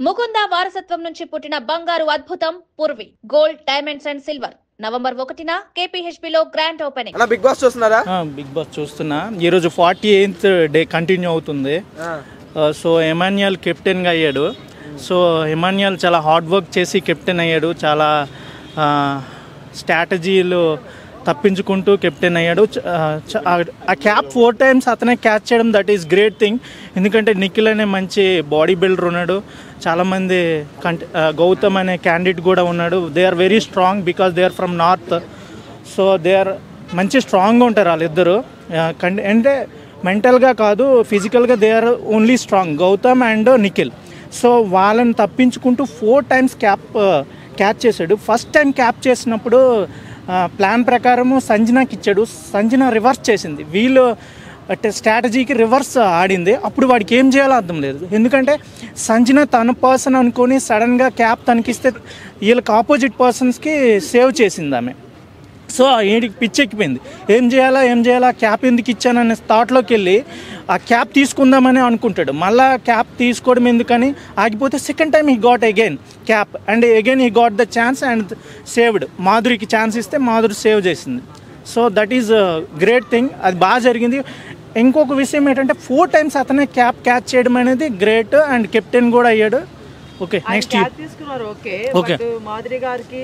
ముకుంద వారసత్వం నుంచి పుట్టిన బంగారు అద్భుతం Purvi gold diamonds and silver November 1న KPHP లో గ్రాండ్ ఓపెనింగ్. అన్న బిగ్ బాస్ చూస్తున్నారా? బిగ్ బాస్ చూస్తున్నా. ఈరోజు 48th డే కంటిన్యూ అవుతుంది. సో ఎమాన్యుయల్ కెప్టెన్గా అయ్యాడు. సో ఎమాన్యుయల్ చాలా హార్డ్ వర్క్ చేసి కెప్టెన్ అయ్యాడు. చాలా స్ట్రాటజీలు తప్పించుకుంటూ కెప్టెన్ అయ్యాడు. ఆ క్యాప్ 4 times అతనే క్యాచ్ చేయడం దట్ ఈస్ గ్రేట్ థింగ్. ఎందుకంటే నిఖిల్ అనే మంచి బాడీ బిల్డర్ ఉన్నాడు. చాలామంది గౌతమ్ అనే క్యాండిడేట్ కూడా ఉన్నాడు. They are very strong because they are from north. So they are మంచి స్ట్రాంగ్గా ఉంటారు వాళ్ళిద్దరు. అంటే మెంటల్గా కాదు, ఫిజికల్గా they are only strong, Gautam and Nikhil. So వాళ్ళని తప్పించుకుంటూ 4 times క్యాచ్ చేశాడు. ఫస్ట్ టైం క్యాచ్ చేసినప్పుడు ప్లాన్ ప్రకారము సంజనాకి ఇచ్చాడు. సంజన రివర్స్ చేసింది. వీళ్ళు స్ట్రాటజీకి రివర్స్ ఆడింది. అప్పుడు వాడికి ఏం చేయాలో అర్థం లేదు. ఎందుకంటే సంజన తన పర్సన్ అనుకొని సడన్గా క్యాప్ తనకిస్తే వీళ్ళకి ఆపోజిట్ పర్సన్స్కి సేవ్ చేసింది ఆమె. సో వీడికి పిచ్చెక్కిపోయింది. ఏం చేయాలా క్యాప్ ఎందుకు ఇచ్చాననే థాట్లోకి వెళ్ళి ఆ క్యాప్ తీసుకుందామని అనుకుంటాడు. మళ్ళీ క్యాప్ తీసుకోవడం ఎందుకని ఆగిపోతే second time he got again cap and again he got the chance and saved. మాధురికి ఛాన్స్ ఇస్తే మాధురి సేవ్ చేసింది. So that is great thing. అది బాగా జరిగింది. ఇంకొక విషయం ఏంటంటే 4 times అతనే క్యాచ్ చేయడం అనేది గ్రేట్ అండ్ కెప్టెన్ కూడా అయ్యాడు. ఓకే, నెక్స్ట్ తీసుకున్నారు. ఓకే, మాధురి గారికి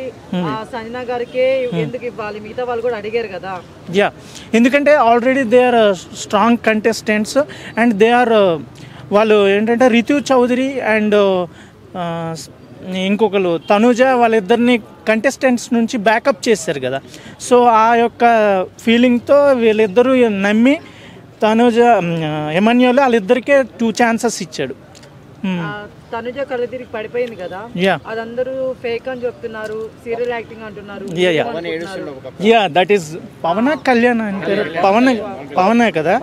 సంజన గారికి ఎందుకు ఇవ్వాలి? మిగతా వాళ్ళు కూడా అడిగారు కదా. యా, ఎందుకంటే already they are strong contestants and they are వాళ్ళు ఏంటంటే రితు చౌదరి అండ్ ఇంకొకరు తనుజ వాళ్ళిద్దరిని కంటెస్టెంట్స్ నుంచి బ్యాకప్ చేశారు కదా. సో ఆ యొక్క ఫీలింగ్తో వీళ్ళిద్దరూ నమ్మి తనుజ ఎమాన్యుయల్ వాళ్ళిద్దరికే 2 chances ఇచ్చాడు. తనుజ కళ్ళు తిరిగి పడిపోయింది కదా, అదందరూ ఫేక్ అని చెప్తున్నారు, సీరియల్ యాక్టింగ్ అంటున్నారు. Yeah, that is Pawan Kalyan అంటే పవనే కదా,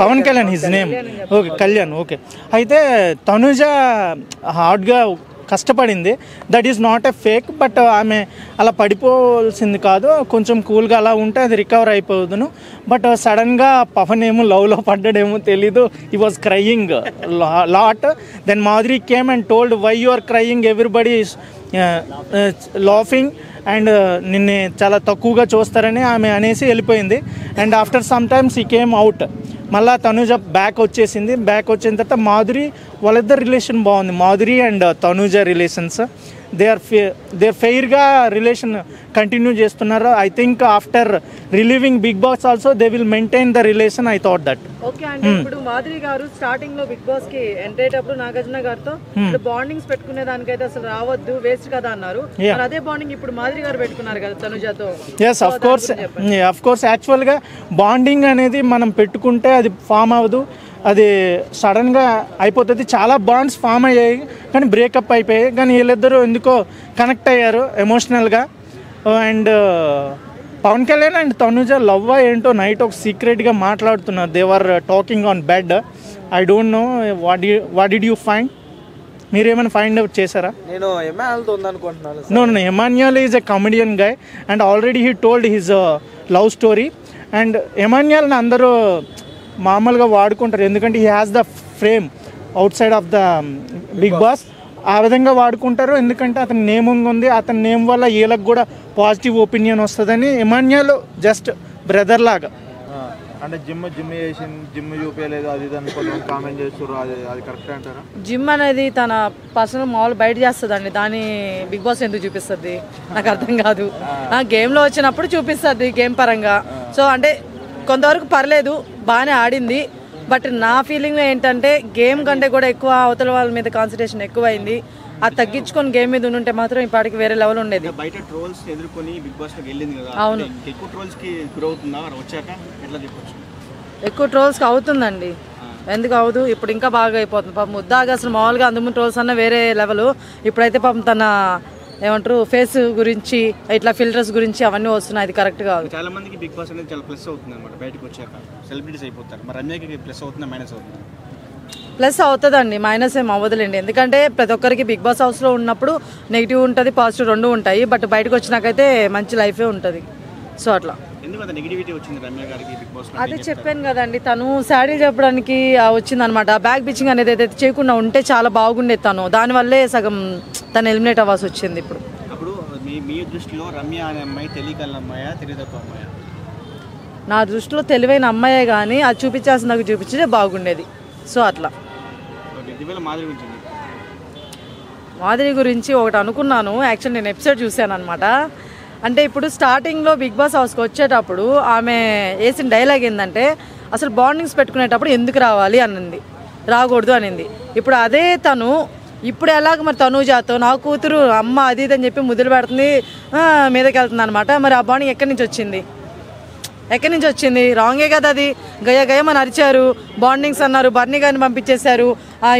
Pawan Kalyan his name. Okay, Kalyan. Okay, అయితే తనుజ హార్డ్గా కష్టపడింది. That is not a fake. But ఆమె అలా పడిపోవాల్సింది కాదు. కొంచెం కూల్గా అలా ఉంటే అది రికవర్ అయిపోదును. బట్ సడన్గా పవన్ ఏమో లవ్లో పడ్డాడేమో తెలీదు. He was crying lot. Then Madhuri came and told why you are crying, everybody is laughing and నిన్ను చాలా తక్కువగా చూస్తారని ఆమె అనేసి వెళ్ళిపోయింది. And after some times he came out. మళ్ళీ తనుజ బ్యాక్ వచ్చేసింది. బ్యాక్ వచ్చిన తర్వాత మాధురి వాళ్ళిద్దరు రిలేషన్ బాగుంది. Madhuri and Tanuja relations they are ఫెయిర్గా రిలేషన్ కంటిన్యూ చేస్తున్నారు. I think after relieving Bigg Boss also they will maintain the relation. I thought that. Okay, అంటే ఇప్పుడు మాధురి గారు స్టార్టింగ్ లో బిగ్ బాస్ కి ఎంటర్ అయ్యేటప్పుడు నాగార్జున గారితో బాండింగ్స్ పెట్టుకునే దానికైతే అసలు రావద్దు, వేస్ట్ కదా అన్నారు. అదే బాండింగ్ ఇప్పుడు మాధురి గారు పెట్టుకున్నారు కదా తనుజతో. ఎస్, అఫ్ కోర్స్ యాక్చువల్గా బాండింగ్ అనేది మనం పెట్టుకుంటే అది ఫామ్ అవ్వదు, అది సడన్గా అయిపోతుంది. చాలా బాండ్స్ ఫామ్ అయ్యాయి కానీ బ్రేకప్ అయిపోయాయి. కానీ వీళ్ళిద్దరూ ఎందుకో కనెక్ట్ అయ్యారు ఎమోషనల్గా. And Pawan Kalyan and Tanuja love ఏంటో నైట్ ఒక సీక్రెట్గా మాట్లాడుతున్నారు. They are talking on bed. I don't know what did you find? మీరేమైనా ఫైండ్ అవుట్ చేశారా? నేను ఎమాన్యుయల్తో ఉందనుకుంటున్నాను. No, Emmanuel is a comedian guy and already he told his love story. And ఎమాన్యుయల్ని అందరూ మామూలుగా వాడుకుంటారు ఎందుకంటే he has the frame outside of the Bigg Boss. ఆ విధంగా వాడుకుంటారు ఎందుకంటే అతని నేమింగ్ ఉంది. అతని నేమ్ వల్ల వీళ్ళకి కూడా పాజిటివ్ ఒపీనియన్ వస్తుందని ఎమాన్యుయల్ జస్ట్ బ్రదర్ లాగా. అంటే జిమ్ చూపించలేదు అది కొంచెం కామెంట్ చేస్తారు. అది కరెక్ట్ అంటారా? జిమ్ అనేది తన పర్సనల్ మామూలు బయట చేస్తుందండి. దాన్ని బిగ్ బాస్ ఎందుకు చూపిస్తుంది నాకు అర్థం కాదు. గేమ్లో వచ్చినప్పుడు చూపిస్తుంది గేమ్ పరంగా. సో అంటే కొంతవరకు పర్లేదు, బాగానే ఆడింది. బట్ నా ఫీలింగ్ ఏంటంటే గేమ్ కంటే కూడా ఎక్కువ అవతల వాళ్ళ మీద కాన్సన్ట్రేషన్ ఎక్కువైంది. అది తగ్గించుకొని గేమ్ మీద ఉంటే మాత్రం ఇప్పటికి వేరే లెవెల్ ఉండేది. బయట ట్రోల్స్ ఎదుర్కొని బిగ్ బాస్ లోకి వెళ్ళింది కదా. అవును, ఎక్కువ ట్రోల్స్ కి గురవుతుందా వచ్చాక? ఎట్లా చెప్పొచ్చు? ఎక్కువ ట్రోల్స్కి అవుతుందండి. ఎందుకు అవదు? ఇప్పుడు ఇంకా బాగా అయిపోతుంది. పాపం ముద్దాగా అసలు మామూలుగా అందుముందు ట్రోల్స్ అన్న వేరే లెవెల్. ఇప్పుడైతే పాపం తన ఏమంటారు ఫేస్ గురించి ఇట్లా ఫిల్టర్స్ గురించి అవన్నీ వస్తున్నాయి. అది కరెక్ట్ కాదు. చాలా మందికి బిగ్ బాస్ అనేది చాలా ప్లస్ అవుతుంది అనమాట. బయటకు వచ్చాక సెలబ్రిటీస్ అయిపోతారు. మరి రమ్యకి ప్లస్ అవుతుందా మైనస్ అవుతుందా? ప్లస్ అవుతుందండి, మైనస్ ఏం అవ్వదులేండి. ఎందుకంటే ప్రతి ఒక్కరికి బిగ్ బాస్ హౌస్లో ఉన్నప్పుడు నెగిటివ్ ఉంటుంది, పాజిటివ్ 2 ఉంటాయి. బట్ బయటకు వచ్చినాకైతే మంచి లైఫే ఉంటుంది. సో అట్లా ఎందుకంత నెగిటివిటీ వచ్చింది రమ్య గారికి బిగ్ బాస్? అదే చెప్పాను కదండి, తను శాడీ చెప్పడానికి వచ్చిందనమాట. బ్యాక్ బిచ్చింగ్ అనేది ఏదైతే చేయకుండా ఉంటే చాలా బాగుండేది. తను దానివల్లే సగం తను ఎలిమినేట్ అవ్వాల్సి వచ్చింది. అప్పుడు మీ దృష్టిలో రమ్య అనే అమ్మాయి తెలియగల అమ్మాయా, తెలియదక్కువ అమ్మాయా? నా దృష్టిలో తెలివైన అమ్మాయే, కానీ అది చూపించాల్సిన నాకు చూపించితే బాగుండేది. సో అట్లా మాధురి గురించి ఒకటి అనుకున్నాను. యాక్చువల్ నేను ఎపిసోడ్ చూశాను అనమాట. అంటే ఇప్పుడు స్టార్టింగ్లో బిగ్ బాస్ హౌస్కి వచ్చేటప్పుడు ఆమె వేసిన డైలాగ్ ఏంటంటే, అసలు బాండింగ్స్ పెట్టుకునేటప్పుడు ఎందుకు రావాలి అనింది, రాకూడదు అనింది. ఇప్పుడు అదే తను ఇప్పుడు ఎలాగ మరి తనూజాతో నా కూతురు అమ్మ అది ఇది అని చెప్పి ముద్దులు పెడుతుంది, మీదకి వెళ్తుంది అనమాట. మరి ఆ బాండింగ్ ఎక్కడి నుంచి వచ్చింది? రాంగే కదా అది. గయమని అరిచారు, బాండింగ్స్ అన్నారు, బర్నీ గారిని పంపించేశారు,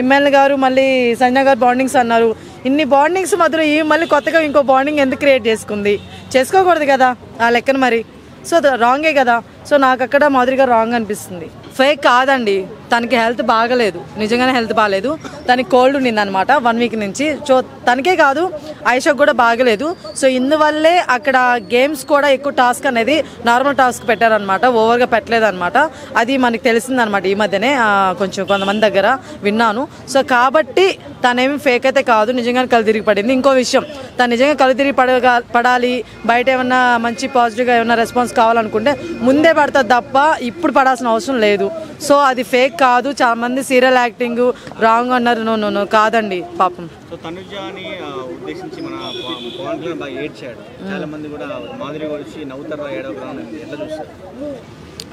ఎమ్మెల్యే గారు మళ్ళీ సంజయ్ గారు బాండింగ్స్ అన్నారు. ఇన్ని బాండింగ్స్ మధ్యలో ఈ మళ్ళీ కొత్తగా ఇంకో బాండింగ్ ఎందుకు క్రియేట్ చేసుకుంది? చేసుకోకూడదు కదా ఆ లెక్కన మరి. సో రాంగే కదా. సో నాకు అక్కడ మాధురి గారు రాంగ్ అనిపిస్తుంది. ఫేక్ కాదండి, తనకి హెల్త్ బాగలేదు, నిజంగానే హెల్త్ బాగలేదు. తనకి కోల్డ్ ఉండింది అనమాట 1 వీక్ నుంచి. సో తనకే కాదు ఆయిషాకు కూడా బాగలేదు. సో ఇందువల్లే అక్కడ గేమ్స్ కూడా ఎక్కువ టాస్క్ అనేది నార్మల్ టాస్క్ పెట్టారనమాట, ఓవర్గా పెట్టలేదన్నమాట. అది మనకి తెలిసిందనమాట ఈ మధ్యనే కొంచెం కొంతమంది దగ్గర విన్నాను. సో కాబట్టి తనేమి ఫేక్ అయితే కాదు, నిజంగానే కళ్ళు తిరిగి పడింది. ఇంకో విషయం, తను నిజంగా కళ్ళు తిరిగి పడాలి, బయట ఏమన్నా మంచి పాజిటివ్గా ఏమన్నా రెస్పాన్స్ కావాలనుకుంటే ముందే పడుతుంది తప్ప ఇప్పుడు పడాల్సిన అవసరం లేదు. సో అది ఫేక్ కాదు. చాలా మంది సీరియల్ యాక్టింగ్ రాంగ్ అన్నారు. నో కాదండి పాపం. సో తనుజాని ఉద్దేశించి మన పవన్ కళ్యాణ్ బాగా ఏడ్చాడు. చాలా మంది కూడా మాధురి వచ్చి నవ్వుతారు, ఏడవడం ఎట్లా చూస్తారు?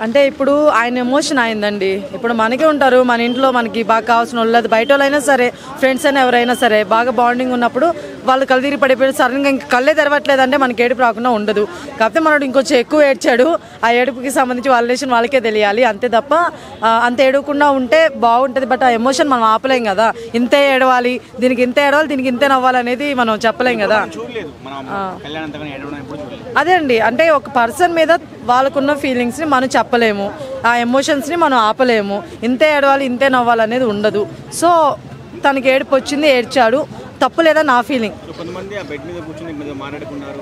అంటే ఇప్పుడు ఆయన ఎమోషన్ అయిందండి. ఇప్పుడు మనకే ఉంటారు మన ఇంట్లో, మనకి బాగా కావాల్సిన వాళ్ళు, బయట వాళ్ళైనా సరే, ఫ్రెండ్స్ అయినా ఎవరైనా సరే, బాగా బాండింగ్ ఉన్నప్పుడు వాళ్ళు కళ్ళు తిరిగి పడిపోయి సడన్గా ఇంకా కళ్ళే తెరవట్లేదంటే మనకి ఏడుపు రాకుండా ఉండదు. కాకపోతే మనడు ఇంకొంచెం ఎక్కువ ఏడ్చాడు. ఆ ఏడుపుకి సంబంధించి వాళ్ళ రిలేషన్ వాళ్ళకే తెలియాలి, అంతే తప్ప అంత ఏడవకుండా ఉంటే బాగుంటుంది. బట్ ఆ ఎమోషన్ మనం ఆపలేం కదా. ఇంతే ఏడవాలి, దీనికి ఇంతే ఏడవాలి, దీనికి ఇంతే నవ్వాలి అనేది మనం చెప్పలేం కదా. అదే అండి, అంటే ఒక పర్సన్ మీద వాళ్ళకున్న ఫీలింగ్స్ని మనం చెప్పలేము, ఆ ఎమోషన్స్ని మనం ఆపలేము. ఇంతే ఏడవాలి, ఇంతే నవ్వాలి అనేది ఉండదు. సో తనకి ఏడుపు వచ్చింది, ఏడ్చాడు, తప్పు లేదా నా ఫీలింగ్. కొంతమంది ఆ బెడ్ మీద కూర్చొని మాట్లాడుకున్నారు,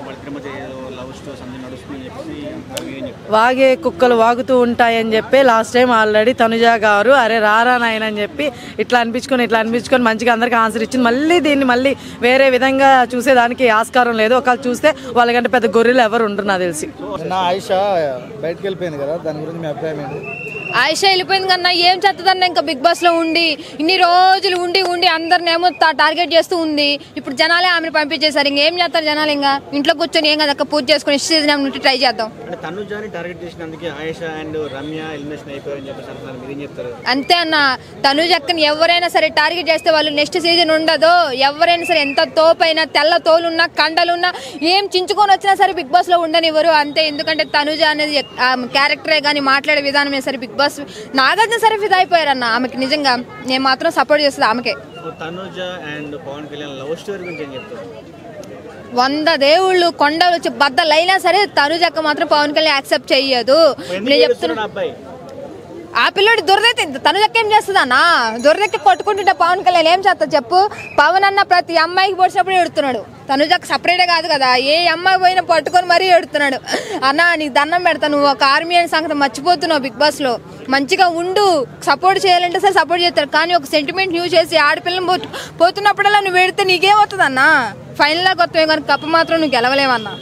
వాగే కుక్కలు వాగుతూ ఉంటాయని చెప్పి లాస్ట్ టైం ఆల్రెడీ తనుజా గారు అరే రారా నాయన అని చెప్పి ఇట్లా అనిపించుకొని మంచిగా అందరికీ ఆన్సర్ ఇచ్చింది. మళ్ళీ దీన్ని మళ్ళీ వేరే విధంగా చూసేదానికి ఆస్కారం లేదు. ఒకవేళ చూస్తే వాళ్ళకంటే పెద్ద గొర్రెలు ఎవరు ఉండరు నాకు తెలిసి. ఆయిషా బయటకు వెళ్ళిపోయింది కదా, దాని గురించి మీ అభిప్రాయం ఏంటి? ఆయిషా వెళ్ళిపోయింది కన్నా ఏం చేస్తుందన్న, ఇంకా బిగ్ బాస్ లో ఇన్ని రోజులు ఉండి అందరినేమో టార్గెట్ చేస్తూ ఉంది. ఇప్పుడు జనాలే ఆమెను పంపించేశారు, ఇంకేం చేస్తారు జనాలు? ఇంకా ఇంట్లో కూర్చొని ఏం కదా పూజ చేసుకుని సీజన్ నుండి ట్రై చేద్దాం. అంతే అన్న, తనుజ అక్కని ఎవరైనా సరే టార్గెట్ చేస్తే వాళ్ళు నెక్స్ట్ సీజన్ ఉండదు. ఎవరైనా సరే ఎంత తోపైనా, తెల్ల తోలున్నా, కండలున్నా, ఏం చించుకొని వచ్చినా సరే బిగ్ బాస్ లో ఉండనివ్వరు అంతే. ఎందుకంటే తనుజ అనేది క్యారెక్టరే కానీ మాట్లాడే విధానమే సరే బిగ్ బాస్ నాగార్జున సరే ఫిదా అయిపోయారన్న ఆమెకి. నిజంగా నేను మాత్రం సపోర్ట్ చేస్తుంది ఆమెకే. Tanuja and Pawan Kalyan love story గురించి ఏం చెప్తారు? 100 దేవుళ్ళు కొండలు వచ్చి బద్దలైనా సరే తనుజక్క మాత్రం పవన్ కళ్యాణ్ యాక్సెప్ట్ చెయ్యదు. నేను చెప్తున్నా, ఆ పిల్లడి దురదైతే తనుజక్క ఏం చేస్తుంది అన్న? దురదెక్కి కొట్టుకుంటుంటే పవన్ కళ్యాణ్ ఏం చేస్తా చెప్పు? పవన్ అన్న ప్రతి అమ్మాయికి పొడిచినప్పుడు ఎడుతున్నాడు, తనుజక్క సపరేటే కాదు కదా, ఏ అమ్మాయి పోయినా పట్టుకొని మరీ ఎడుతున్నాడు. అన్న నీకు దండం పెడతా, నువ్వు ఒక ఆర్మీ అనే సంగతి మర్చిపోతున్నావు. బిగ్ బాస్ లో మంచిగా ఉండు, సపోర్ట్ చేయాలంటే సరే సపోర్ట్ చేస్తారు, కానీ ఒక సెంటిమెంట్ న్యూస్ చేసి ఆడపిల్లని పోతున్నప్పుడల్లా నువ్వు ఎడితే నీకేమవుతుంది అన్న? ఫైనల్ గా కొత్తమే కానీ కప్పు మాత్రం నువ్వు గెలవలేవన్నా.